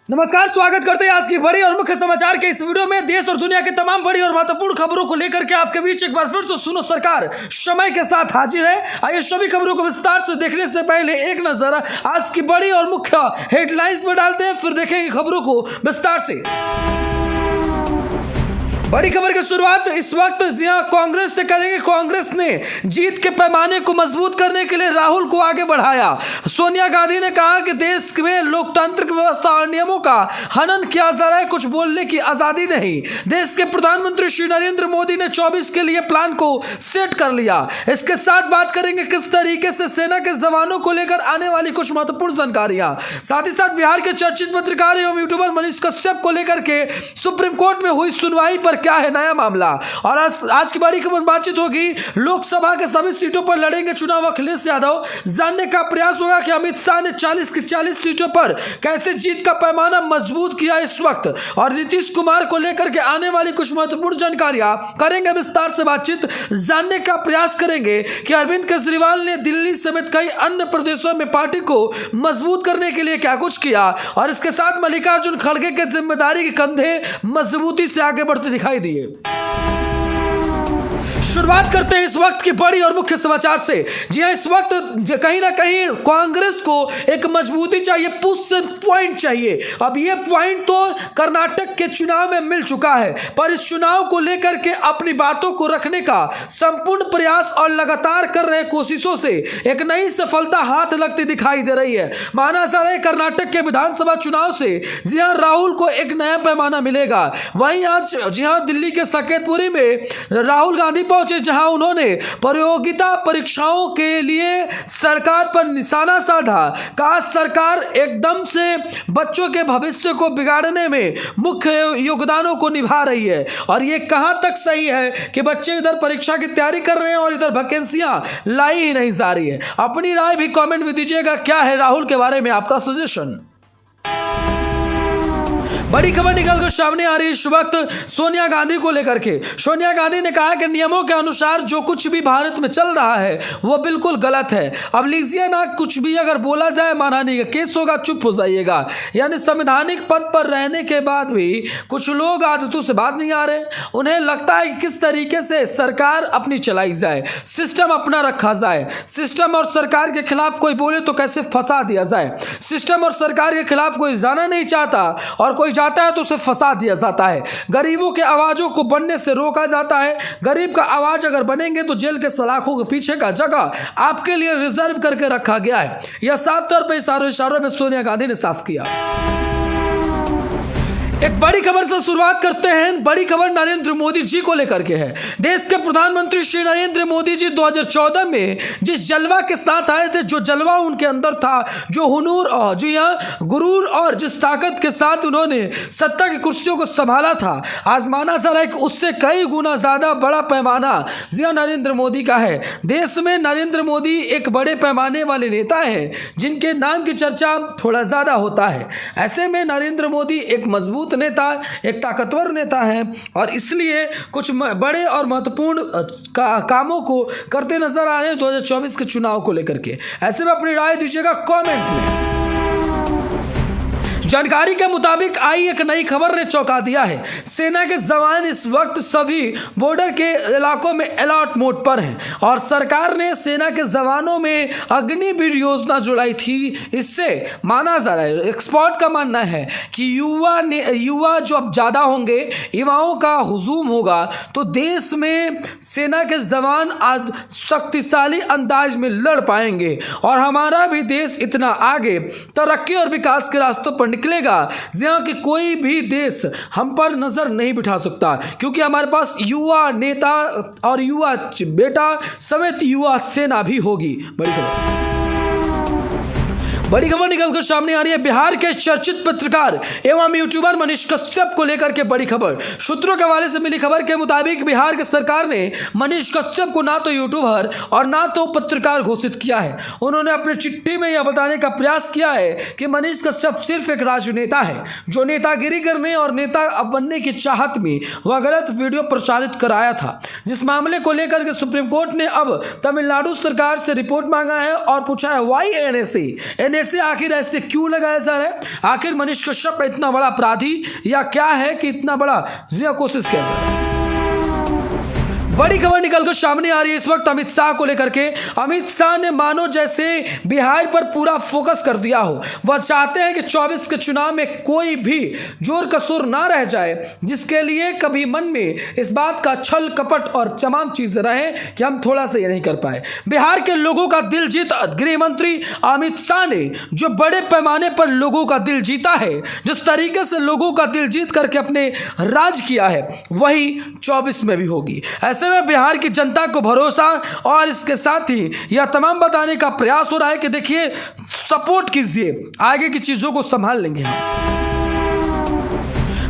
नमस्कार, स्वागत करते हैं आज की बड़ी और मुख्य समाचार के इस वीडियो में। देश और दुनिया की तमाम बड़ी और महत्वपूर्ण खबरों को लेकर के आपके बीच एक बार फिर से सुनो सरकार समय के साथ हाजिर है। आइए सभी खबरों को विस्तार से देखने से पहले एक नजर आज की बड़ी और मुख्य हेडलाइंस में डालते हैं, फिर देखेंगे खबरों को विस्तार से। बड़ी खबर की शुरुआत इस वक्त कांग्रेस से करेंगे। कांग्रेस ने जीत के पैमाने को मजबूत करने के लिए राहुल को आगे बढ़ाया। सोनिया गांधी ने कहा कि देश में लोकतांत्रिक व्यवस्था और नियमों का हनन किया जा रहा है, कुछ बोलने की आजादी नहीं। देश के प्रधानमंत्री श्री नरेंद्र मोदी ने 24 के लिए प्लान को सेट कर लिया। इसके साथ बात करेंगे किस तरीके से सेना के जवानों को लेकर आने वाली कुछ महत्वपूर्ण जानकारियां। साथ ही साथ बिहार के चर्चित पत्रकार एवं यूट्यूबर मनीष कश्यप को लेकर के सुप्रीम कोर्ट में हुई सुनवाई पर क्या है नया मामला। और आज की बड़ी खबर बातचीत होगी। लोकसभा के सभी सीटों पर लड़ेंगे चुनाव अखिलेश यादव। जानने का प्रयास होगा कि अमित शाह ने 40 की 40 सीटों पर कैसे जीत का पैमाना मजबूत किया इस वक्त, और नीतीश कुमार को लेकर के आने वाली कुछ महत्वपूर्ण जानकारियां करेंगे विस्तार से बातचीत। जानने का प्रयास करेंगे कि अरविंद केजरीवाल ने दिल्ली समेत कई अन्य प्रदेशों में पार्टी को मजबूत करने के लिए क्या कुछ किया, और इसके साथ मल्लिकार्जुन खड़गे के जिम्मेदारी के कंधे मजबूती से आगे बढ़ते दिखाई दिए। शुरुआत करते हैं इस वक्त की बड़ी और मुख्य समाचार से। जी हां, इस वक्त कहीं ना कहीं कांग्रेस को एक मजबूती चाहिए, पुश पॉइंट चाहिए। अब ये पॉइंट तो कर्नाटक के चुनाव में मिल चुका है, पर इस चुनाव को लेकर के अपनी बातों को रखने का संपूर्ण प्रयास और लगातार कर रहे कोशिशों से एक नई सफलता हाथ लगती दिखाई दे रही है। माना जा रहा है कर्नाटक के विधानसभा चुनाव से जी हां राहुल को एक नया पैमाना मिलेगा। वहीं आज जी हां दिल्ली के साकेतपुरी में राहुल गांधी पहुंचे, जहां उन्होंने प्रतियोगिता परीक्षाओं के लिए सरकार पर निशाना साधा। कहा सरकार एकदम से बच्चों के भविष्य को बिगाड़ने में मुख्य योगदानों को निभा रही है। और ये कहां तक सही है कि बच्चे इधर परीक्षा की तैयारी कर रहे हैं और इधर वैकेंसियां लाई ही नहीं जा रही है। अपनी राय भी कमेंट में दीजिएगा, क्या है राहुल के बारे में आपका सजेशन। बड़ी खबर निकल कर सामने आ रही है इस वक्त सोनिया गांधी को लेकर के। सोनिया गांधी ने कहा कि नियमों के अनुसार जो कुछ भी भारत में चल रहा है वो बिल्कुल गलत है। अब लीजिए ना, कुछ भी अगर बोला जाए मानहानि का केस होगा, चुप हो जाइएगा। यानी संवैधानिक पद पर रहने के बाद भी कुछ लोग आदतों से बात नहीं आ रहे। उन्हें लगता है कि किस तरीके से सरकार अपनी चलाई जाए, सिस्टम अपना रखा जाए, सिस्टम और सरकार के खिलाफ कोई बोले तो कैसे फंसा दिया जाए। सिस्टम और सरकार के खिलाफ कोई जाना नहीं चाहता, और कोई जाता है तो उसे फंसा दिया जाता है। गरीबों के आवाजों को बनने से रोका जाता है। गरीब का आवाज अगर बनेंगे तो जेल के सलाखों के पीछे का जगह आपके लिए रिजर्व करके रखा गया है। यह साफ तौर पर इशारों में सोनिया गांधी ने साफ किया। एक बड़ी खबर से शुरुआत करते हैं। बड़ी खबर नरेंद्र मोदी जी को लेकर के है। देश के प्रधानमंत्री श्री नरेंद्र मोदी जी 2014 में जिस जलवा के साथ आए थे, जो जलवा उनके अंदर था, जो हुनूर और जो यहाँ गुरूर और जिस ताकत के साथ उन्होंने सत्ता की कुर्सियों को संभाला था, आज माना जा रहा है कि उससे कई गुना ज्यादा बड़ा पैमाना जी नरेंद्र मोदी का है। देश में नरेंद्र मोदी एक बड़े पैमाने वाले नेता हैं, जिनके नाम की चर्चा थोड़ा ज्यादा होता है। ऐसे में नरेंद्र मोदी एक मजबूत नेता, एक ताकतवर नेता है, और इसलिए कुछ बड़े और महत्वपूर्ण कामों को करते नजर आ रहे हैं 2024 के चुनाव को लेकर के। ऐसे में अपनी राय दीजिएगा कमेंट में। जानकारी के मुताबिक आई एक नई खबर ने चौंका दिया है। सेना के जवान इस वक्त सभी बॉर्डर के इलाकों में अलर्ट मोड पर हैं, और सरकार ने सेना के जवानों में अग्निवीर योजना जुड़ाई थी। इससे माना जा रहा है, एक्सपर्ट का मानना है कि युवा जो अब ज़्यादा होंगे, युवाओं का हुजूम होगा, तो देश में सेना के जवान आज शक्तिशाली अंदाज में लड़ पाएंगे, और हमारा भी देश इतना आगे तरक्की और विकास के रास्तों पर निकलेगा जहां कि कोई भी देश हम पर नजर नहीं बिठा सकता, क्योंकि हमारे पास युवा नेता और युवा बेटा समेत युवा सेना भी होगी। बड़ी खबर निकलकर सामने आ रही है। बिहार के चर्चित पत्रकार एवं यूट्यूबर मनीष कश्यप को लेकर के बड़ी खबर। सूत्रों के हवाले से मिली खबर के मुताबिक बिहार की सरकार ने मनीष कश्यप को ना तो यूट्यूबर और ना तो पत्रकार घोषित किया है। उन्होंने अपनी चिट्ठी में यह बताने का प्रयास किया है कि मनीष कश्यप सिर्फ एक राजनेता है, जो नेतागिरी करने और नेता बनने की चाहत में वह गलत वीडियो प्रचारित कराया था। जिस मामले को लेकर के सुप्रीम कोर्ट ने अब तमिलनाडु सरकार से रिपोर्ट मांगा है और पूछा है वाई एनएसए उद्देश्य आखिर ऐसे क्यों लगाया जा रहा है? आखिर मनीष कश्यप इतना बड़ा अपराधी या क्या है कि इतना बड़ा कोशिश किया जा रहा है? बड़ी खबर निकलकर सामने आ रही है इस वक्त अमित शाह को लेकर के। अमित शाह ने मानो जैसे बिहार पर पूरा फोकस कर दिया हो। वह चाहते हैं कि 24 के चुनाव में कोई भी जोर कसर ना रह जाए, जिसके लिए कभी मन में इस बात का छल कपट और तमाम चीजें रहे कि हम थोड़ा सा ये नहीं कर पाए। बिहार के लोगों का दिल जीत गृह मंत्री अमित शाह ने जो बड़े पैमाने पर लोगों का दिल जीता है, जिस तरीके से लोगों का दिल जीत करके अपने राज किया है, वही 24 में भी होगी। ऐसे में बिहार की जनता को भरोसा और इसके साथ ही यह तमाम बताने का प्रयास हो रहा है कि देखिए सपोर्ट कीजिए, आगे की चीजों को संभाल लेंगे हम।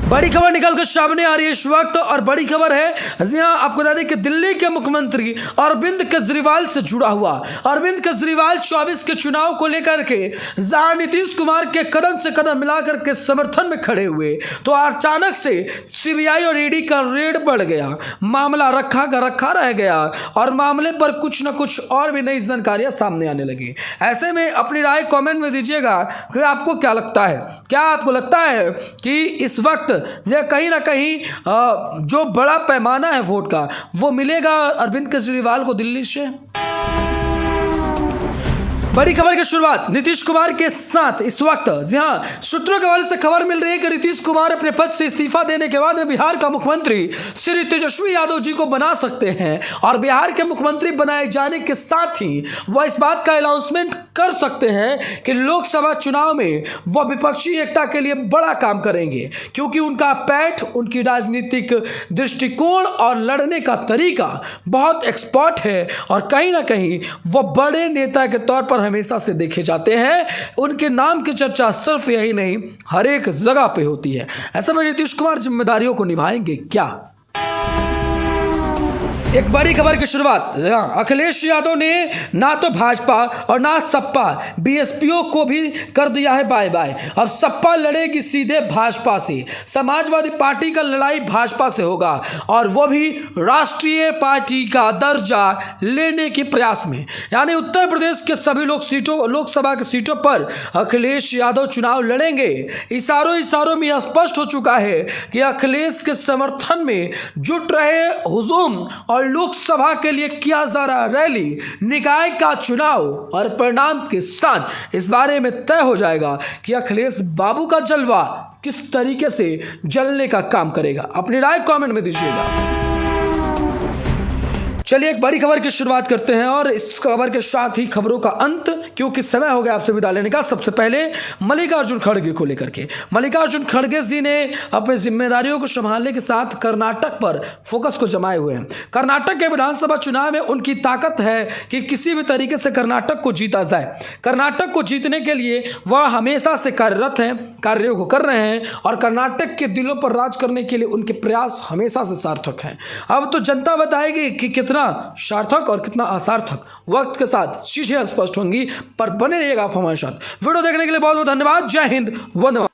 बड़ी खबर निकलकर सामने आ रही है इस वक्त और बड़ी खबर है जी हां, आपको बता दें कि दिल्ली के मुख्यमंत्री अरविंद केजरीवाल से जुड़ा हुआ। अरविंद केजरीवाल 24 के चुनाव को लेकर के जहां नीतीश कुमार के कदम से कदम मिलाकर के समर्थन में खड़े हुए, तो अचानक से सीबीआई और ईडी का रेड बढ़ गया, मामला रखा का रखा रह गया और मामले पर कुछ न कुछ और भी नई जानकारियां सामने आने लगी। ऐसे में अपनी राय कमेंट में दीजिएगा कि आपको क्या लगता है। क्या आपको लगता है कि इस वक्त ये कहीं ना कहीं जो बड़ा पैमाना है वोट का, वो मिलेगा अरविंद केजरीवाल को दिल्ली से? बड़ी खबर की शुरुआत नीतीश कुमार के साथ इस वक्त जी हां, सूत्रों के हवाले से खबर मिल रही है कि नीतीश कुमार अपने पद से इस्तीफा देने के बाद में बिहार का मुख्यमंत्री श्री तेजस्वी यादव जी को बना सकते हैं और बिहार के मुख्यमंत्री बनाए जाने के साथ ही वह इस बात का अनाउंसमेंट कर सकते हैं कि लोकसभा चुनाव में वह विपक्षी एकता के लिए बड़ा काम करेंगे, क्योंकि उनका पैठ, उनकी राजनीतिक दृष्टिकोण और लड़ने का तरीका बहुत एक्सपर्ट है और कहीं ना कहीं वह बड़े नेता के तौर पर हमेशा से देखे जाते हैं। उनके नाम की चर्चा सिर्फ यही नहीं, हर एक जगह पे होती है। ऐसे में नीतीश कुमार जिम्मेदारियों को निभाएंगे क्या? एक बड़ी खबर की शुरुआत, अखिलेश यादव ने ना तो भाजपा और ना सपा बीएसपीओ को भी कर दिया है बाय बाय। अब सपा लड़ेगी सीधे भाजपा से, समाजवादी पार्टी का लड़ाई भाजपा से होगा और वो भी राष्ट्रीय पार्टी का दर्जा लेने के प्रयास में। यानी उत्तर प्रदेश के सभी लोकसभा की सीटों पर अखिलेश यादव चुनाव लड़ेंगे। इशारों में स्पष्ट हो चुका है कि अखिलेश के समर्थन में जुट रहे हुजूम और लोकसभा के लिए किया जा रहा रैली, निकाय का चुनाव और परिणाम के साथ इस बारे में तय हो जाएगा कि अखिलेश बाबू का जलवा किस तरीके से जलने का काम करेगा। अपनी राय कमेंट में दीजिएगा। चलिए एक बड़ी खबर की शुरुआत करते हैं और इस खबर के साथ ही खबरों का अंत, क्योंकि समय हो गया आपसे विदा लेने का। सबसे पहले मल्लिकार्जुन खड़गे को लेकर के, मल्लिकार्जुन खड़गे जी ने अपनी जिम्मेदारियों को संभालने के साथ कर्नाटक पर फोकस को जमाए हुए हैं। कर्नाटक के विधानसभा चुनाव में उनकी ताकत है कि किसी भी तरीके से कर्नाटक को जीता जाए। कर्नाटक को जीतने के लिए वह हमेशा से कार्यरत हैं, कार्यों को कर रहे हैं और कर्नाटक के दिलों पर राज करने के लिए उनके प्रयास हमेशा से सार्थक हैं। अब तो जनता बताएगी कि कितना सार्थक और कितना असार्थक वक्त के साथ चीजें स्पष्ट होंगी, पर बने रहिएगा आप हमारे साथ। वीडियो देखने के लिए बहुत बहुत धन्यवाद। जय हिंद, वंदे मातरम।